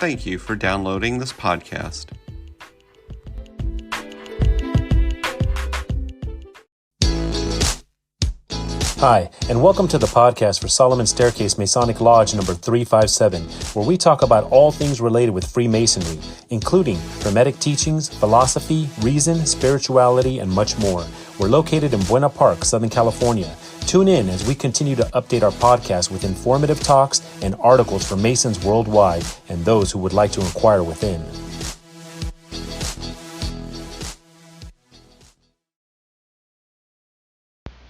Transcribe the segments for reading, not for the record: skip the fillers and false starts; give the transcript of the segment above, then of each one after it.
Thank you for downloading this podcast. Hi, and welcome to the podcast for Solomon Staircase Masonic Lodge number 357, where we talk about all things related with Freemasonry, including Hermetic teachings, philosophy, reason, spirituality, and much more. We're located in Buena Park, Southern California. Tune in as we continue to update our podcast with informative talks and articles for Masons worldwide and those who would like to inquire within.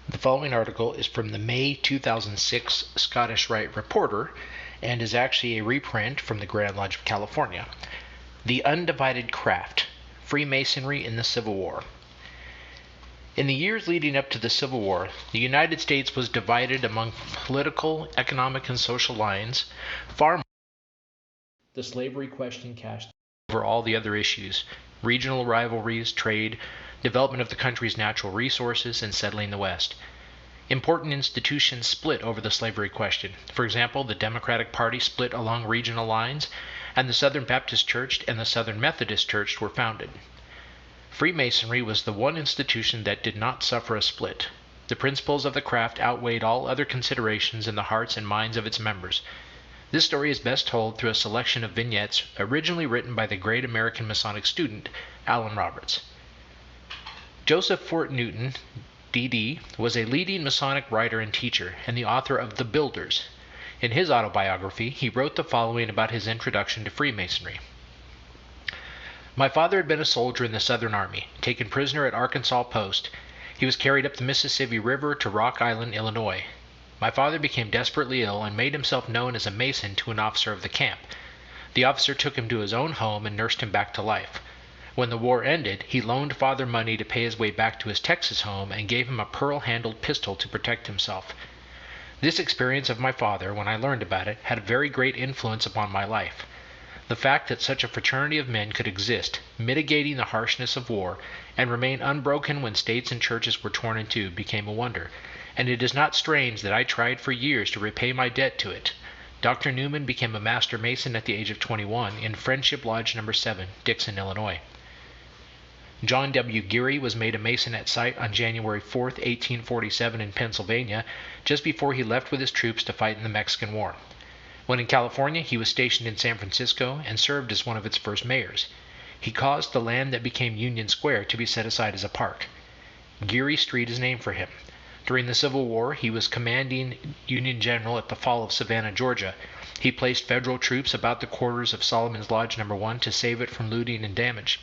The following article is from the May 2006 Scottish Rite Reporter and is actually a reprint from the Grand Lodge of California. The Undivided Craft, Freemasonry in the Civil War. In the years leading up to the Civil War, the United States was divided among political, economic, and social lines, far more the slavery question cast over all the other issues, regional rivalries, trade, development of the country's natural resources, and settling the West. Important institutions split over the slavery question. For example, the Democratic Party split along regional lines, and the Southern Baptist Church and the Southern Methodist Church were founded. Freemasonry was the one institution that did not suffer a split. The principles of the craft outweighed all other considerations in the hearts and minds of its members. This story is best told through a selection of vignettes originally written by the great American Masonic student, Allen Roberts. Joseph Fort Newton, D.D., was a leading Masonic writer and teacher, and the author of The Builders. In his autobiography, he wrote the following about his introduction to Freemasonry. My father had been a soldier in the Southern Army, taken prisoner at Arkansas Post. He was carried up the Mississippi River to Rock Island, Illinois. My father became desperately ill and made himself known as a Mason to an officer of the camp. The officer took him to his own home and nursed him back to life. When the war ended, he loaned father money to pay his way back to his Texas home and gave him a pearl-handled pistol to protect himself. This experience of my father, when I learned about it, had a very great influence upon my life. The fact that such a fraternity of men could exist, mitigating the harshness of war, and remain unbroken when states and churches were torn in two, became a wonder, and it is not strange that I tried for years to repay my debt to it. Dr. Newman became a Master Mason at the age of 21 in Friendship Lodge No. 7, Dixon, Illinois. John W. Geary was made a Mason at sight on January 4, 1847 in Pennsylvania, just before he left with his troops to fight in the Mexican War. When in California, he was stationed in San Francisco and served as one of its first mayors. He caused the land that became Union Square to be set aside as a park. Geary Street is named for him. During the Civil War, he was commanding Union General at the Fall of Savannah, Georgia. He placed federal troops about the quarters of Solomon's Lodge No. 1 to save it from looting and damage.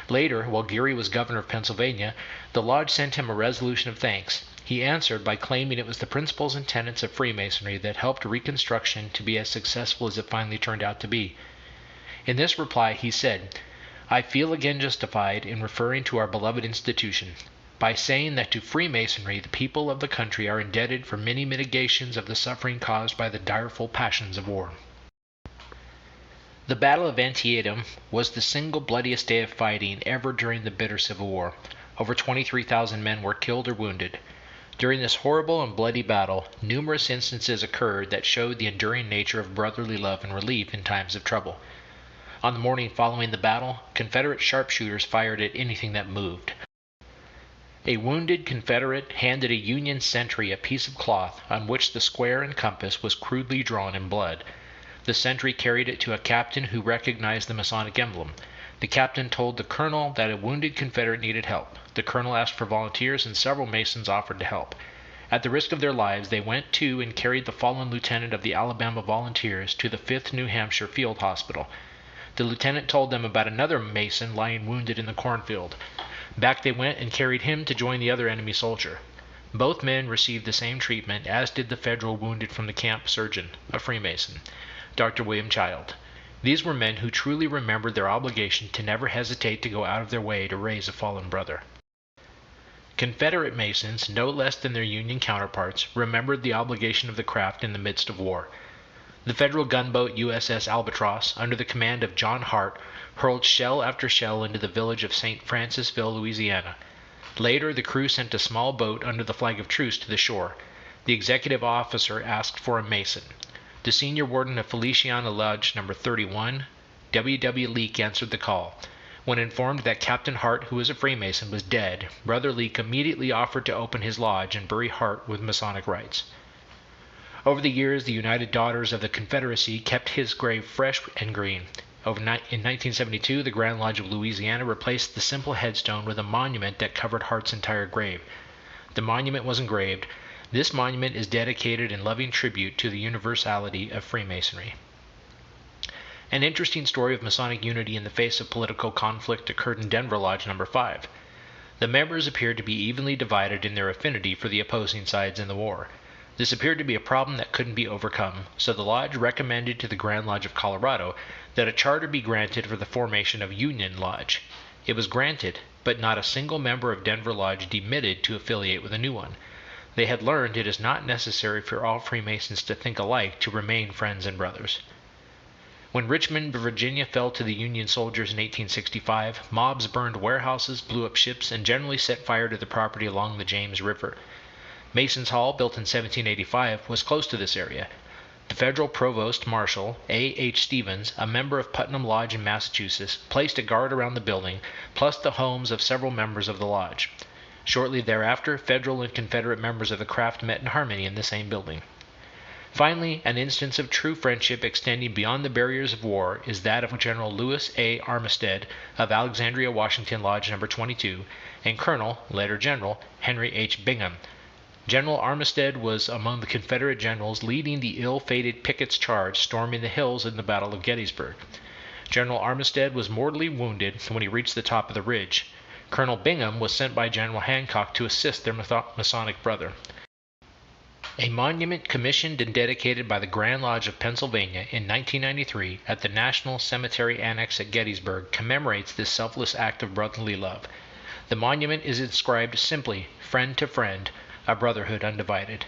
Later, while Geary was governor of Pennsylvania, the lodge sent him a resolution of thanks. He answered by claiming it was the principles and tenets of Freemasonry that helped Reconstruction to be as successful as it finally turned out to be. In this reply, he said, I feel again justified in referring to our beloved institution, by saying that to Freemasonry the people of the country are indebted for many mitigations of the suffering caused by the direful passions of war. The Battle of Antietam was the single bloodiest day of fighting ever during the bitter Civil War. Over 23,000 men were killed or wounded. During this horrible and bloody battle, numerous instances occurred that showed the enduring nature of brotherly love and relief in times of trouble. On the morning following the battle, Confederate sharpshooters fired at anything that moved. A wounded Confederate handed a Union sentry a piece of cloth on which the square and compass was crudely drawn in blood. The sentry carried it to a captain who recognized the Masonic emblem. The captain told the colonel that a wounded Confederate needed help. The colonel asked for volunteers, and several Masons offered to help. At the risk of their lives, they went to and carried the fallen lieutenant of the Alabama Volunteers to the 5th New Hampshire Field Hospital. The lieutenant told them about another Mason lying wounded in the cornfield. Back they went and carried him to join the other enemy soldier. Both men received the same treatment, as did the federal wounded from the camp surgeon, a Freemason, Dr. William Child. These were men who truly remembered their obligation to never hesitate to go out of their way to raise a fallen brother. Confederate Masons, no less than their Union counterparts, remembered the obligation of the craft in the midst of war. The federal gunboat USS Albatross, under the command of John Hart, hurled shell after shell into the village of St. Francisville, Louisiana. Later, the crew sent a small boat under the flag of truce to the shore. The executive officer asked for a Mason. The senior warden of Feliciana Lodge No. 31, W. W. Leake answered the call. When informed that Captain Hart, who was a Freemason, was dead, Brother Leake immediately offered to open his lodge and bury Hart with Masonic rites. Over the years, the United Daughters of the Confederacy kept his grave fresh and green. In 1972, the Grand Lodge of Louisiana replaced the simple headstone with a monument that covered Hart's entire grave. The monument was engraved. This monument is dedicated in loving tribute to the universality of Freemasonry. An interesting story of Masonic unity in the face of political conflict occurred in Denver Lodge No. 5. The members appeared to be evenly divided in their affinity for the opposing sides in the war. This appeared to be a problem that couldn't be overcome, so the Lodge recommended to the Grand Lodge of Colorado that a charter be granted for the formation of Union Lodge. It was granted, but not a single member of Denver Lodge demitted to affiliate with a new one. They had learned it is not necessary for all Freemasons to think alike to remain friends and brothers. When Richmond, Virginia fell to the Union soldiers in 1865, mobs burned warehouses, blew up ships, and generally set fire to the property along the James River. Mason's Hall, built in 1785, was close to this area. The federal provost marshal, A. H. Stevens, a member of Putnam Lodge in Massachusetts, placed a guard around the building, plus the homes of several members of the lodge. Shortly thereafter, Federal and Confederate members of the craft met in harmony in the same building. Finally, an instance of true friendship extending beyond the barriers of war is that of General Lewis A. Armistead of Alexandria, Washington Lodge No. 22, and Colonel, later General, Henry H. Bingham. General Armistead was among the Confederate generals leading the ill-fated Pickett's charge storming the hills in the Battle of Gettysburg. General Armistead was mortally wounded when he reached the top of the ridge. Colonel Bingham was sent by General Hancock to assist their Masonic brother. A monument commissioned and dedicated by the Grand Lodge of Pennsylvania in 1993 at the National Cemetery Annex at Gettysburg commemorates this selfless act of brotherly love. The monument is inscribed simply, "Friend to Friend, a Brotherhood Undivided."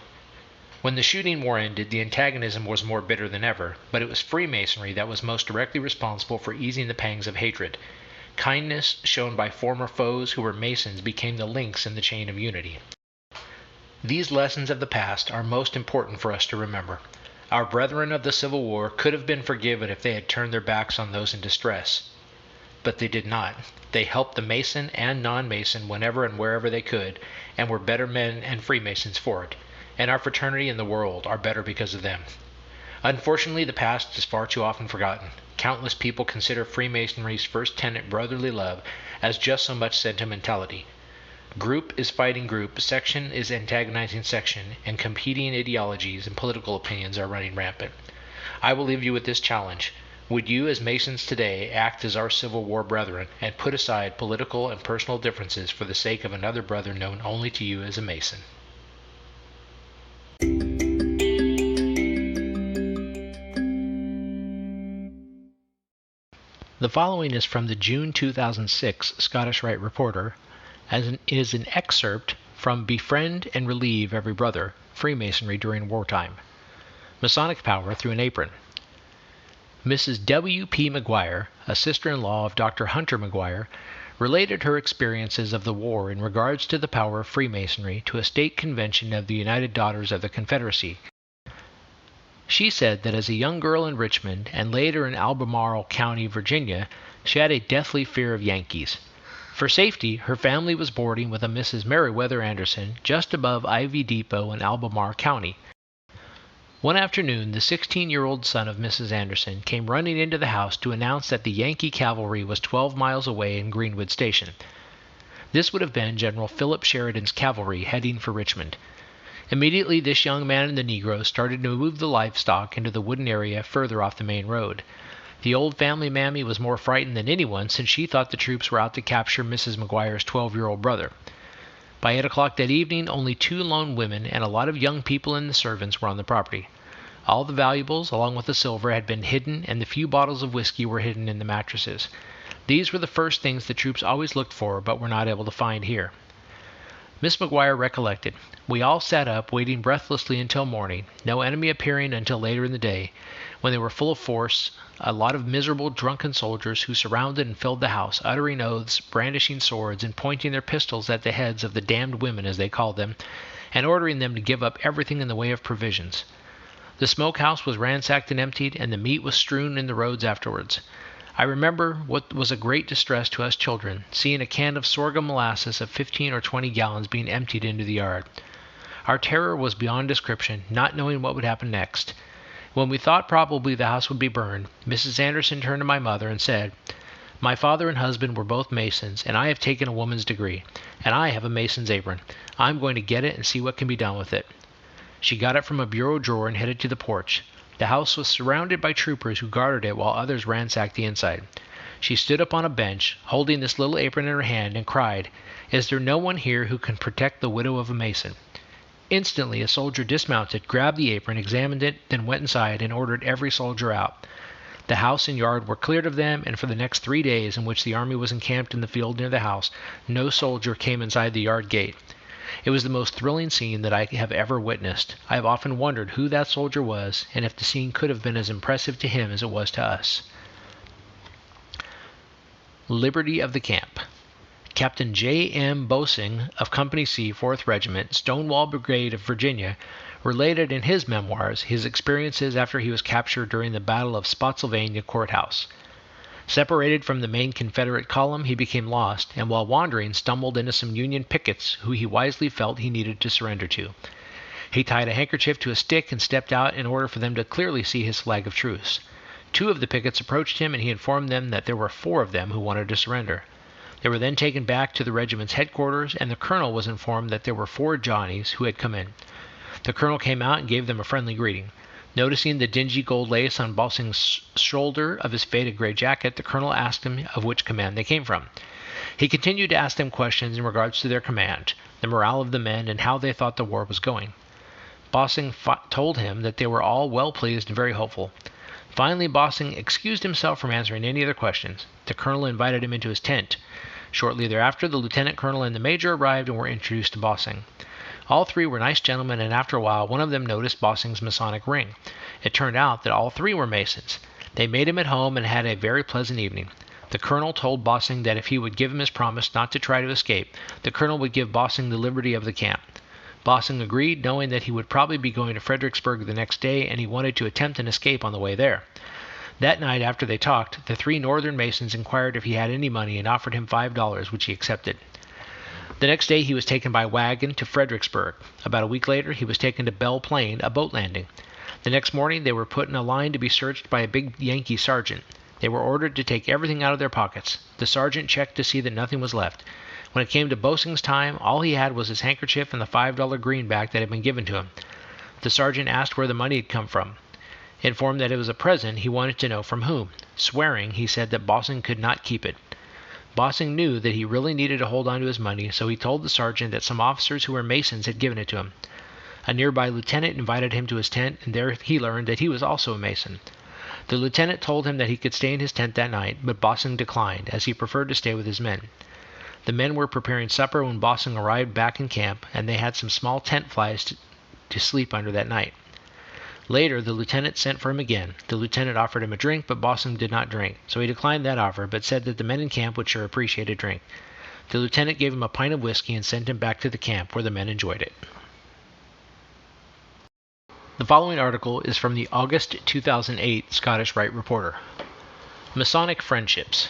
When the shooting war ended, the antagonism was more bitter than ever, but it was Freemasonry that was most directly responsible for easing the pangs of hatred. Kindness shown by former foes who were Masons became the links in the chain of unity. These lessons of the past are most important for us to remember. Our brethren of the Civil War could have been forgiven if they had turned their backs on those in distress. But they did not. They helped the Mason and non-Mason whenever and wherever they could, and were better men and Freemasons for it. And our fraternity and the world are better because of them. Unfortunately, the past is far too often forgotten. Countless people consider Freemasonry's first tenet, brotherly love, as just so much sentimentality. Group is fighting group, section is antagonizing section, and competing ideologies and political opinions are running rampant. I will leave you with this challenge. Would you, as Masons today, act as our Civil War brethren and put aside political and personal differences for the sake of another brother known only to you as a Mason? The following is from the June 2006 Scottish Rite Reporter, as is an excerpt from Befriend and Relieve Every Brother, Freemasonry During Wartime. Masonic Power Through an Apron. Mrs. W. P. McGuire, a sister-in-law of Dr. Hunter McGuire, related her experiences of the war in regards to the power of Freemasonry to a state convention of the United Daughters of the Confederacy. She said that as a young girl in Richmond and later in Albemarle County, Virginia, she had a deathly fear of Yankees. For safety, her family was boarding with a Mrs. Meriwether Anderson just above Ivy Depot in Albemarle County. One afternoon, the 16-year-old son of Mrs. Anderson came running into the house to announce that the Yankee cavalry was 12 miles away in Greenwood Station. This would have been General Philip Sheridan's cavalry heading for Richmond. Immediately, this young man and the Negroes started to move the livestock into the wooded area further off the main road. The old family mammy was more frightened than anyone since she thought the troops were out to capture Mrs. McGuire's 12-year-old brother. By 8 o'clock that evening, only 2 lone women and a lot of young people and the servants were on the property. All the valuables, along with the silver, had been hidden, and the few bottles of whiskey were hidden in the mattresses. These were the first things the troops always looked for, but were not able to find here. Miss McGuire recollected. We all sat up, waiting breathlessly until morning, no enemy appearing until later in the day, when they were full of force, a lot of miserable drunken soldiers who surrounded and filled the house, uttering oaths, brandishing swords, and pointing their pistols at the heads of the damned women, as they called them, and ordering them to give up everything in the way of provisions. The smokehouse was ransacked and emptied, and the meat was strewn in the roads afterwards. I remember what was a great distress to us children, seeing a can of sorghum molasses of 15 or 20 gallons being emptied into the yard. Our terror was beyond description, not knowing what would happen next. When we thought probably the house would be burned, Mrs. Anderson turned to my mother and said, "My father and husband were both Masons, and I have taken a woman's degree, and I have a Mason's apron. I'm going to get it and see what can be done with it." She got it from a bureau drawer and headed to the porch. The house was surrounded by troopers who guarded it while others ransacked the inside. She stood up on a bench, holding this little apron in her hand, and cried, "Is there no one here who can protect the widow of a Mason?" Instantly, a soldier dismounted, grabbed the apron, examined it, then went inside and ordered every soldier out. The house and yard were cleared of them, and for the next 3 days in which the army was encamped in the field near the house, no soldier came inside the yard gate. It was the most thrilling scene that I have ever witnessed. I have often wondered who that soldier was, and if the scene could have been as impressive to him as it was to us. Liberty of the Camp. Captain J. M. Boesing of Company C, 4th Regiment, Stonewall Brigade of Virginia, related in his memoirs his experiences after he was captured during the Battle of Spotsylvania Courthouse. Separated from the main Confederate column, he became lost, and while wandering stumbled into some Union pickets who he wisely felt he needed to surrender to. He tied a handkerchief to a stick and stepped out in order for them to clearly see his flag of truce. 2 of the pickets approached him, and he informed them that there were 4 of them who wanted to surrender. They were then taken back to the regiment's headquarters, and the colonel was informed that there were 4 Johnnies who had come in. The colonel came out and gave them a friendly greeting. Noticing the dingy gold lace on Bossing's shoulder of his faded gray jacket, the colonel asked him of which command they came from. He continued to ask them questions in regards to their command, the morale of the men, and how they thought the war was going. Bossing told him that they were all well pleased and very hopeful. Finally, Bossing excused himself from answering any other questions. The colonel invited him into his tent. Shortly thereafter, the lieutenant colonel and the major arrived and were introduced to Bossing. All 3 were nice gentlemen, and after a while one of them noticed Bossing's Masonic ring. It turned out that all 3 were Masons. They made him at home and had a very pleasant evening. The colonel told Bossing that if he would give him his promise not to try to escape, the colonel would give Bossing the liberty of the camp. Bossing agreed, knowing that he would probably be going to Fredericksburg the next day, and he wanted to attempt an escape on the way there. That night, after they talked, the 3 Northern Masons inquired if he had any money and offered him $5, which he accepted. The next day he was taken by wagon to Fredericksburg. About a week later he was taken to Belle Plaine, a boat landing. The next morning they were put in a line to be searched by a big Yankee sergeant. They were ordered to take everything out of their pockets. The sergeant checked to see that nothing was left. When it came to Bossing's time, all he had was his handkerchief and the $5 greenback that had been given to him. The sergeant asked where the money had come from. Informed that it was a present, he wanted to know from whom. Swearing, he said that Bossing could not keep it. Bossing knew that he really needed to hold on to his money, so he told the sergeant that some officers who were Masons had given it to him. A nearby lieutenant invited him to his tent, and there he learned that he was also a Mason. The lieutenant told him that he could stay in his tent that night, but Bossing declined, as he preferred to stay with his men. The men were preparing supper when Bossing arrived back in camp, and they had some small tent flies to sleep under that night. Later, the lieutenant sent for him again. The lieutenant offered him a drink, but Bossing did not drink, so he declined that offer, but said that the men in camp would sure appreciate a drink. The lieutenant gave him a pint of whiskey and sent him back to the camp, where the men enjoyed it. The following article is from the August 2008 Scottish Rite Reporter. Masonic Friendships.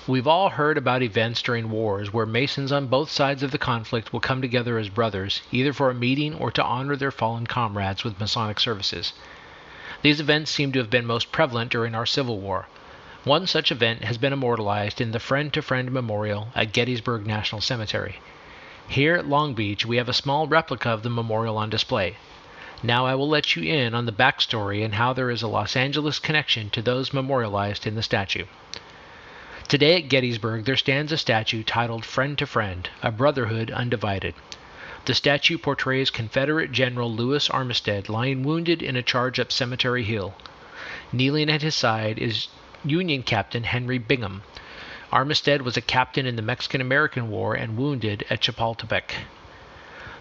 We've all heard about events during wars where Masons on both sides of the conflict will come together as brothers, either for a meeting or to honor their fallen comrades with Masonic services. These events seem to have been most prevalent during our Civil War. One such event has been immortalized in the Friend to Friend Memorial at Gettysburg National Cemetery. Here at Long Beach, we have a small replica of the memorial on display. Now I will let you in on the backstory and how there is a Los Angeles connection to those memorialized in the statue. Today at Gettysburg there stands a statue titled Friend to Friend, a Brotherhood Undivided. The statue portrays Confederate General Lewis Armistead lying wounded in a charge up Cemetery Hill. Kneeling at his side is Union Captain Henry Bingham. Armistead was a captain in the Mexican-American War and wounded at Chapultepec.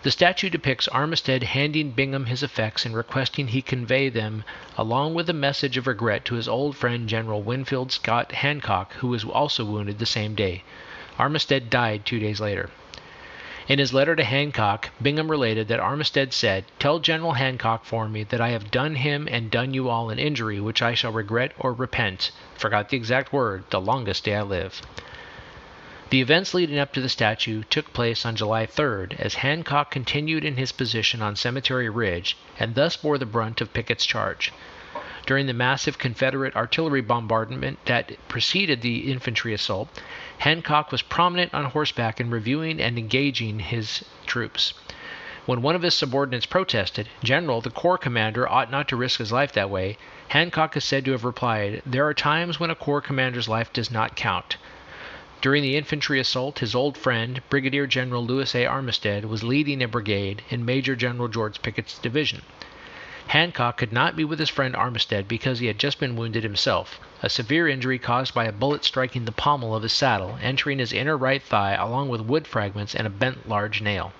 The statue depicts Armistead handing Bingham his effects and requesting he convey them, along with a message of regret to his old friend General Winfield Scott Hancock, who was also wounded the same day. Armistead died 2 days later. In his letter to Hancock, Bingham related that Armistead said, "Tell General Hancock for me that I have done him and done you all an injury which I shall regret or repent," forgot the exact word, "the longest day I live." The events leading up to the statue took place on July 3rd as Hancock continued in his position on Cemetery Ridge and thus bore the brunt of Pickett's charge. During the massive Confederate artillery bombardment that preceded the infantry assault, Hancock was prominent on horseback in reviewing and engaging his troops. When one of his subordinates protested, "General, the corps commander ought not to risk his life that way," Hancock is said to have replied, "There are times when a corps commander's life does not count." During the infantry assault, his old friend, Brigadier General Lewis A. Armistead, was leading a brigade in Major General George Pickett's division. Hancock could not be with his friend Armistead because he had just been wounded himself, a severe injury caused by a bullet striking the pommel of his saddle, entering his inner right thigh along with wood fragments and a bent large nail.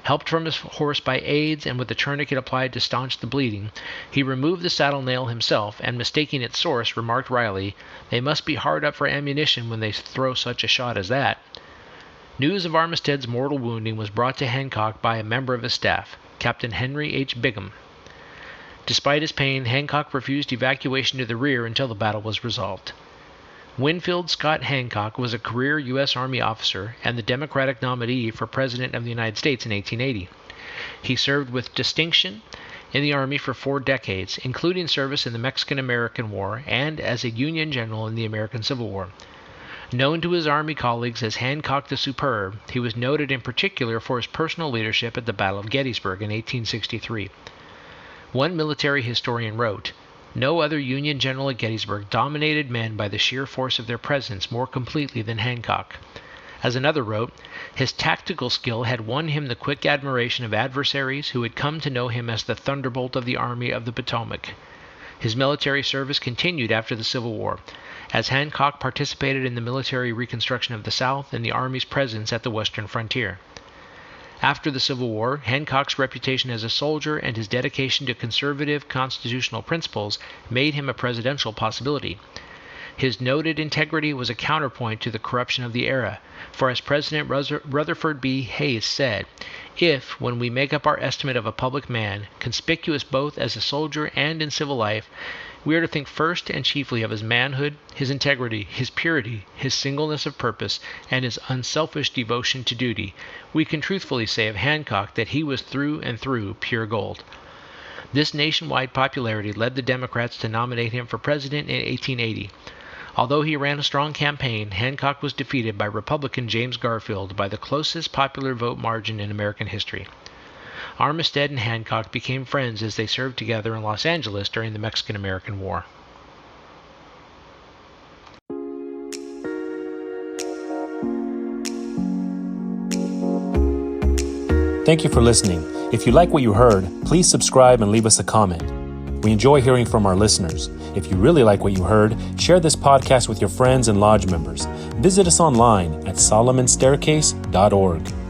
Helped from his horse by aides and with a tourniquet applied to staunch the bleeding, he removed the saddle nail himself and, mistaking its source, remarked wryly, "They must be hard up for ammunition when they throw such a shot as that." News of Armistead's mortal wounding was brought to Hancock by a member of his staff, Captain Henry H. Bingham. Despite his pain, Hancock refused evacuation to the rear until the battle was resolved. Winfield Scott Hancock was a career U.S. Army officer and the Democratic nominee for President of the United States in 1880. He served with distinction in the Army for 4 decades, including service in the Mexican-American War and as a Union general in the American Civil War. Known to his Army colleagues as Hancock the Superb, he was noted in particular for his personal leadership at the Battle of Gettysburg in 1863. One military historian wrote, "No other Union general at Gettysburg dominated men by the sheer force of their presence more completely than Hancock." As another wrote, "His tactical skill had won him the quick admiration of adversaries who had come to know him as the thunderbolt of the Army of the Potomac." His military service continued after the Civil War, as Hancock participated in the military reconstruction of the South and the Army's presence at the western frontier. After the Civil War, Hancock's reputation as a soldier and his dedication to conservative constitutional principles made him a presidential possibility. His noted integrity was a counterpoint to the corruption of the era, for as President Rutherford B. Hayes said, "If, when we make up our estimate of a public man, conspicuous both as a soldier and in civil life, we are to think first and chiefly of his manhood, his integrity, his purity, his singleness of purpose, and his unselfish devotion to duty, we can truthfully say of Hancock that he was through and through pure gold." This nationwide popularity led the Democrats to nominate him for president in 1880. Although he ran a strong campaign, Hancock was defeated by Republican James Garfield by the closest popular vote margin in American history. Armistead and Hancock became friends as they served together in Los Angeles during the Mexican-American War. Thank you for listening. If you like what you heard, please subscribe and leave us a comment. We enjoy hearing from our listeners. If you really like what you heard, share this podcast with your friends and lodge members. Visit us online at solomonstaircase.org.